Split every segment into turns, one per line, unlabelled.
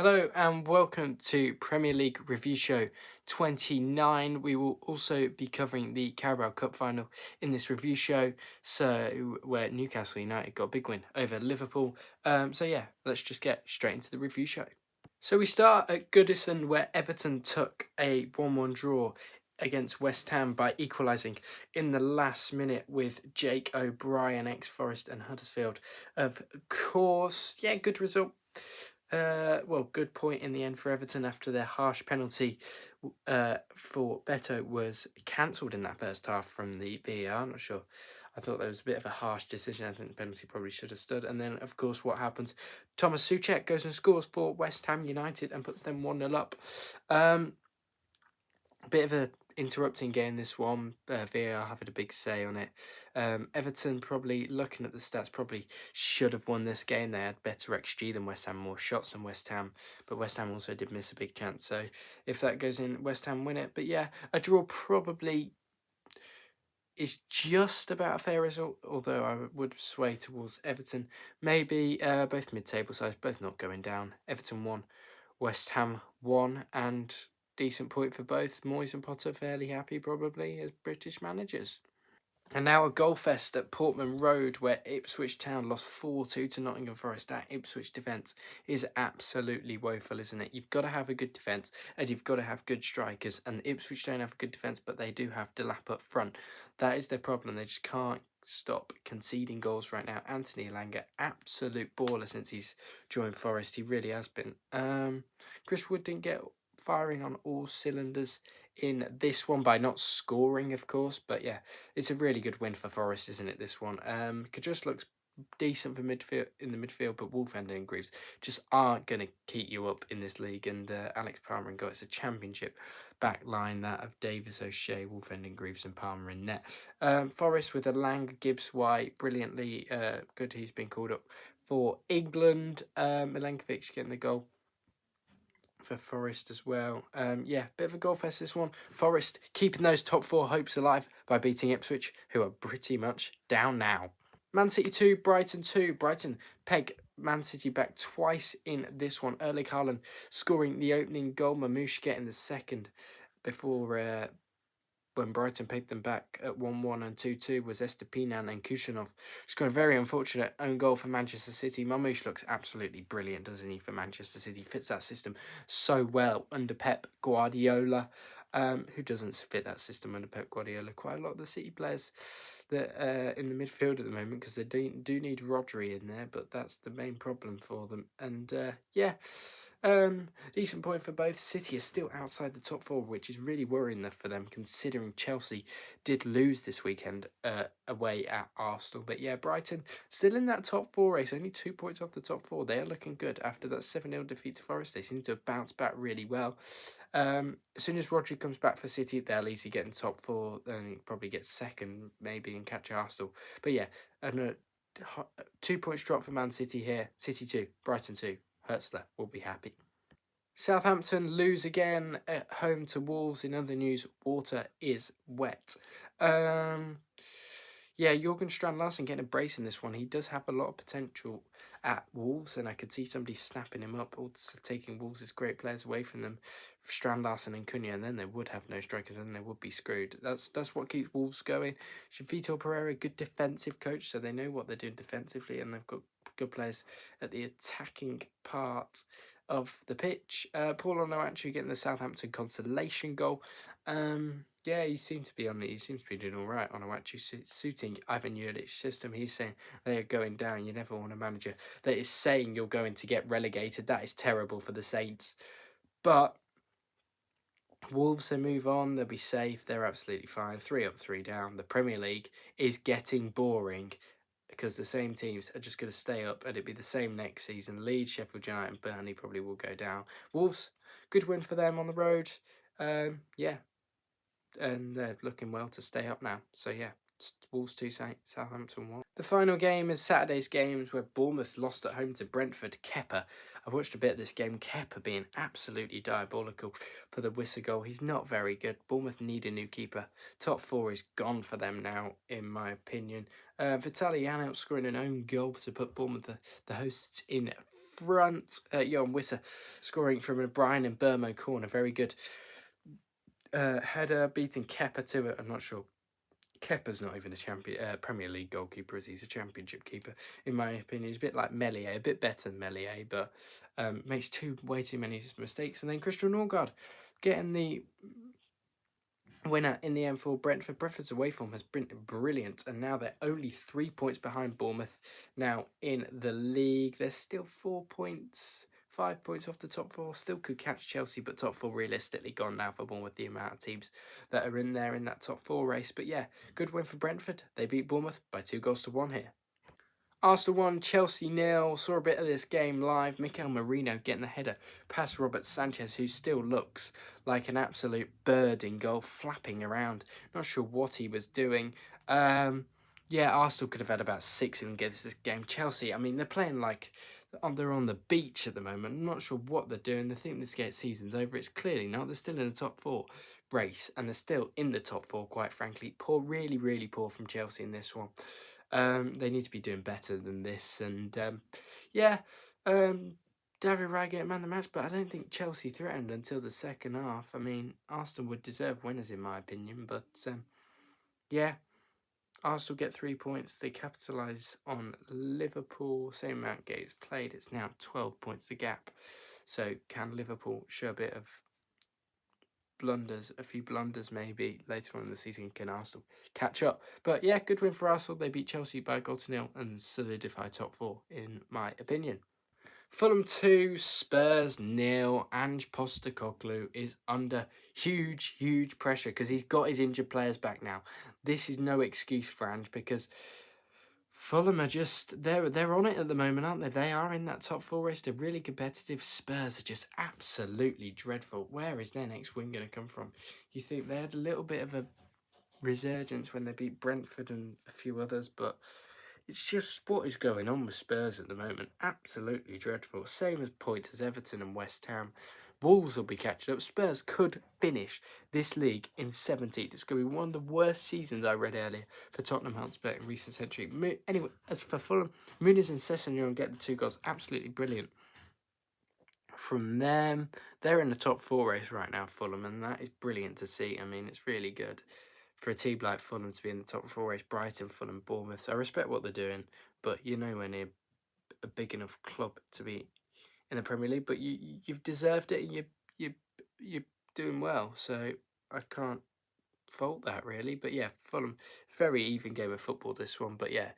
Hello and welcome to Premier League Review Show 29. We will also be covering the Carabao Cup final in this review show, where Newcastle United got a big win over Liverpool. Let's just get straight into the review show. So we start at Goodison, where Everton took a 1-1 draw against West Ham by equalising in the last minute with Jake O'Brien, ex-Forest and Huddersfield. Of course, good result. Good point in the end for Everton after their harsh penalty for Beto was cancelled in that first half from the VAR. I'm not sure. I thought that was a bit of a harsh decision. I think the penalty probably should have stood. And then, of course, what happens? Thomas Souček goes and scores for West Ham United and puts them 1-0 up. A bit of a interrupting game, this one. VAR having a big say on it. Everton, probably looking at the stats, probably should have won this game. They had better XG than West Ham, more shots than West Ham, but West Ham also did miss a big chance. So if that goes in, West Ham win it. But yeah, a draw probably is just about a fair result, although I would sway towards Everton. Maybe both mid-table sides, both not going down. Everton 1, West Ham 1, and decent point for both. Moyes and Potter fairly happy probably as British managers. And now a goal fest at Portman Road, where Ipswich Town lost 4-2 to Nottingham Forest. That Ipswich defence is absolutely woeful, isn't it? You've got to have a good defence and you've got to have good strikers. And Ipswich don't have a good defence, but they do have Delap up front. That is their problem. They just can't stop conceding goals right now. Anthony Elanga, absolute baller since he's joined Forest. He really has been. Chris Wood didn't get firing on all cylinders in this one by not scoring, of course, but yeah, it's a really good win for Forest, isn't it, this one? Kajus looks decent for midfield in the midfield, but Wolfenden and Greaves just aren't going to keep you up in this league, and Alex Palmer and got it's a championship back line, that of Davis, O'Shea, Wolfenden, Greaves and Palmer in net. Forest with a Lang, Gibbs, White, brilliantly good. He's been called up for England. Milenkovic getting the goal for Forest as well. Bit of a goal fest this one. Forest keeping those top four hopes alive by beating Ipswich, who are pretty much down now. Man City 2, Brighton 2. Brighton peg Man City back twice in this one. Erling Haaland scoring the opening goal, Mamouche getting the second before when Brighton pegged them back at 1-1 and 2-2 was Estupiñán and Kusanov. Scored a very unfortunate own goal for Manchester City. Mamouche looks absolutely brilliant, doesn't he, for Manchester City? Fits that system so well under Pep Guardiola. Who doesn't fit that system under Pep Guardiola? Quite a lot of the City players that in the midfield at the moment, because they do need Rodri in there, but that's the main problem for them. And decent point for both. City is still outside the top four, which is really worrying for them, considering Chelsea did lose this weekend away at Arsenal. But yeah, Brighton still in that top four race, only 2 points off the top four. They are looking good after that 7-0 defeat to Forest. They seem to have bounced back really well. As soon as Rodri comes back for City, they'll easily get in top four and probably get second, maybe, and catch Arsenal. But yeah, 2 points drop for Man City here. City 2, Brighton 2. Hertzler will be happy. Southampton lose again at home to Wolves. In other news, water is wet. Jurgen Strand-Larsen getting a brace in this one. He does have a lot of potential at Wolves, and I could see somebody snapping him up or taking Wolves' great players away from them, Strand-Larsen and Cunha, and then they would have no strikers and they would be screwed. That's what keeps Wolves going. Vitor Pereira, good defensive coach, so they know what they're doing defensively, and they've got good players at the attacking part of the pitch. Paul Onuachu getting the Southampton consolation goal. He seems to be on it. He seems to be doing all right. Onuachu suiting Ivan Juric's system. He's saying they are going down. You never want a manager that is saying you're going to get relegated. That is terrible for the Saints. But Wolves, they move on. They'll be safe. They're absolutely fine. 3 up, 3 down. The Premier League is getting boring, because the same teams are just going to stay up, and it'll be the same next season. Leeds, Sheffield United and Burnley probably will go down. Wolves, good win for them on the road. And they're looking well to stay up now. So yeah, Wolves 2, Southampton 1. The final game is Saturday's games, where Bournemouth lost at home to Brentford. Kepa, I watched a bit of this game. Kepa being absolutely diabolical for the whistle goal. He's not very good. Bournemouth need a new keeper. Top four is gone for them now, in my opinion. Vitaly Janelt scoring an own goal to put Bournemouth, the hosts, in front. Johan Wisser scoring from a Brian and Burmo corner. Very good header, beating Kepa to it. I'm not sure. Kepa's not even a Premier League goalkeeper, as he's a Championship keeper, in my opinion. He's a bit like Meslier, a bit better than Meslier, but makes way too many mistakes. And then Christian Norgard getting the winner in the end for Brentford. Brentford's away form has been brilliant, and now they're only 3 points behind Bournemouth now in the league. They're still 4 points, 5 points off the top four. Still could catch Chelsea, but top four realistically gone now for Bournemouth, the amount of teams that are in there in that top four race. But yeah, good win for Brentford. They beat Bournemouth by 2-1 here. Arsenal 1, Chelsea 0. Saw a bit of this game live. Mikel Merino getting the header past Robert Sanchez, who still looks like an absolute bird in goal, flapping around. Not sure what he was doing. Yeah, Arsenal could have had about 6 in this game. Chelsea, I mean, they're playing like they're on the beach at the moment. I'm not sure what they're doing. They think this season's over. It's clearly not. They're still in the top four race, and they're still in the top four, quite frankly. Poor, really, really poor from Chelsea in this one. They need to be doing better than this. And yeah, David Raya getting man of the match, but I don't think Chelsea threatened until the second half. I mean, Arsenal would deserve winners in my opinion, but yeah, Arsenal get 3 points. They capitalise on Liverpool. Same amount of games played. It's now 12 points the gap. So can Liverpool show a bit of blunders, a few blunders maybe later on in the season? Can Arsenal catch up? But yeah, good win for Arsenal. They beat Chelsea by 1-0 and solidify top four in my opinion. Fulham 2, Spurs 0. Ange Postecoglou is under huge pressure because he's got his injured players back now. This is no excuse for Ange because Fulham are just, they're on it at the moment, aren't they? They are in that top four race. They're really competitive. Spurs are just absolutely dreadful. Where is their next win going to come from? You think they had a little bit of a resurgence when they beat Brentford and a few others, but it's just what is going on with Spurs at the moment. Absolutely dreadful. Same as points as Everton and West Ham. Wolves will be catching up. Spurs could finish this league in 17th. It's going to be one of the worst seasons I read earlier for Tottenham Hotspur in recent century. Anyway, as for Fulham, Muniz and Sessegnon get the 2 goals. Absolutely brilliant from them. They're in the top four race right now, Fulham, and that is brilliant to see. I mean, it's really good for a team like Fulham to be in the top four race. Brighton, Fulham, Bournemouth. So I respect what they're doing, but you're nowhere near a big enough club to be in the Premier League. But you've deserved it, and you're doing well. So I can't fault that really. But yeah, Fulham, very even game of football this one. But yeah,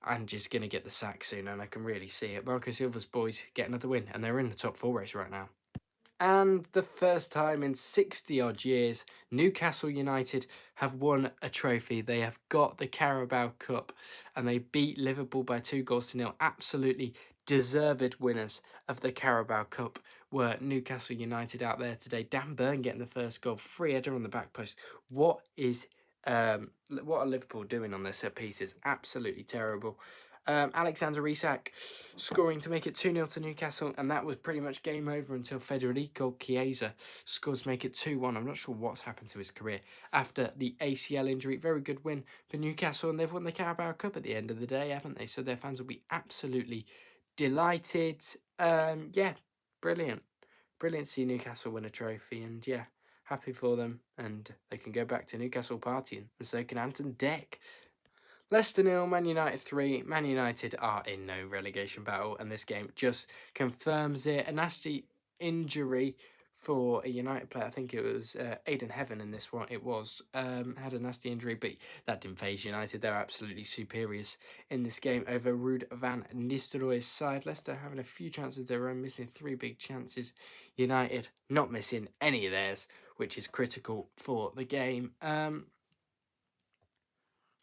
Ange's going to get the sack soon, and I can really see it. Marco Silva's boys get another win, and they're in the top four race right now. And the first time in 60-odd years, Newcastle United have won a trophy. They have got the Carabao Cup, and they beat Liverpool by 2-0. Absolutely deserved winners of the Carabao Cup were Newcastle United out there today. Dan Burn getting the first goal, free header on the back post. What are Liverpool doing on their set pieces? Absolutely terrible. Alexander Isak scoring to make it 2-0 to Newcastle, and that was pretty much game over until Federico Chiesa scores to make it 2-1. I'm not sure what's happened to his career after the ACL injury. Very good win for Newcastle, and they've won the Carabao Cup at the end of the day, haven't they? So their fans will be absolutely delighted. Yeah, brilliant. Brilliant to see Newcastle win a trophy, and yeah, happy for them, and they can go back to Newcastle partying, and so can Anton Deck. Leicester 0, Man United 3. Man United are in no relegation battle, and this game just confirms it. A nasty injury for a United player. I think it was Aiden Heaven in this one. It was had a nasty injury, but that didn't phase United. They're absolutely superiors in this game over Ruud van Nistelrooy's side. Leicester having a few chances of their own, missing 3 big chances. United not missing any of theirs, which is critical for the game.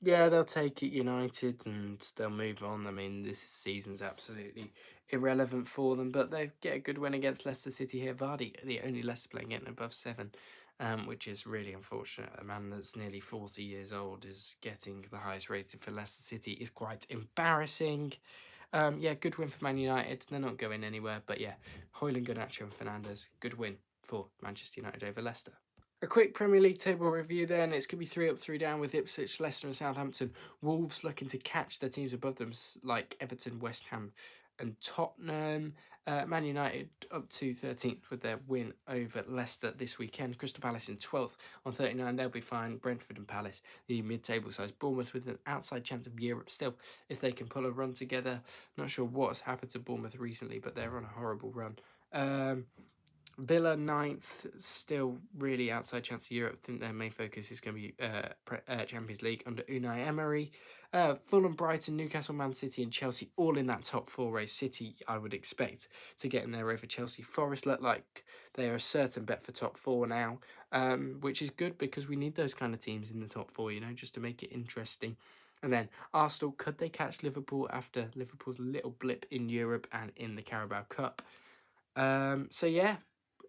Yeah, they'll take it, United, and they'll move on. I mean, this season's absolutely irrelevant for them, but they get a good win against Leicester City here. Vardy, the only Leicester player getting above 7, which is really unfortunate. A man that's nearly 40 years old is getting the highest rating for Leicester City is quite embarrassing. Yeah, good win for Man United. They're not going anywhere, but yeah, Højlund, Garnacho and Fernandes, good win for Manchester United over Leicester. A quick Premier League table review then. It's going to be 3 up, 3 down with Ipswich, Leicester and Southampton. Wolves looking to catch their teams above them like Everton, West Ham and Tottenham. Man United up to 13th with their win over Leicester this weekend. Crystal Palace in 12th on 39. They'll be fine. Brentford and Palace, the mid-table size. Bournemouth with an outside chance of Europe still, if they can pull a run together. Not sure what's happened to Bournemouth recently, but they're on a horrible run. Villa 9th, still really outside chance of Europe. I think their main focus is going to be Champions League under Unai Emery. Fulham, Brighton, Newcastle, Man City and Chelsea all in that top 4 race. City, I would expect to get in there over Chelsea. Forest look like they are a certain bet for top 4 now, which is good because we need those kind of teams in the top 4, just to make it interesting. And then Arsenal, could they catch Liverpool after Liverpool's little blip in Europe and in the Carabao Cup? So yeah,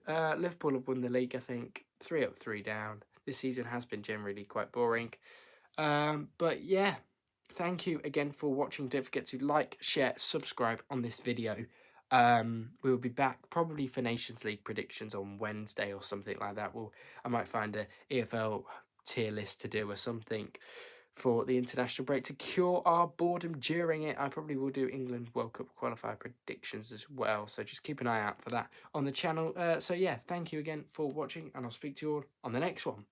Liverpool have won the league, I think. 3 up, 3 down. This season has been generally quite boring. But yeah, thank you again for watching. Don't forget to like, share, subscribe on this video. We will be back probably for Nations League predictions on Wednesday or something like that. I might find a EFL tier list to do or something for the international break to cure our boredom during it. I probably will do England World Cup qualifier predictions as well, so just keep an eye out for that on the channel. So yeah, thank you again for watching, and I'll speak to you all on the next one.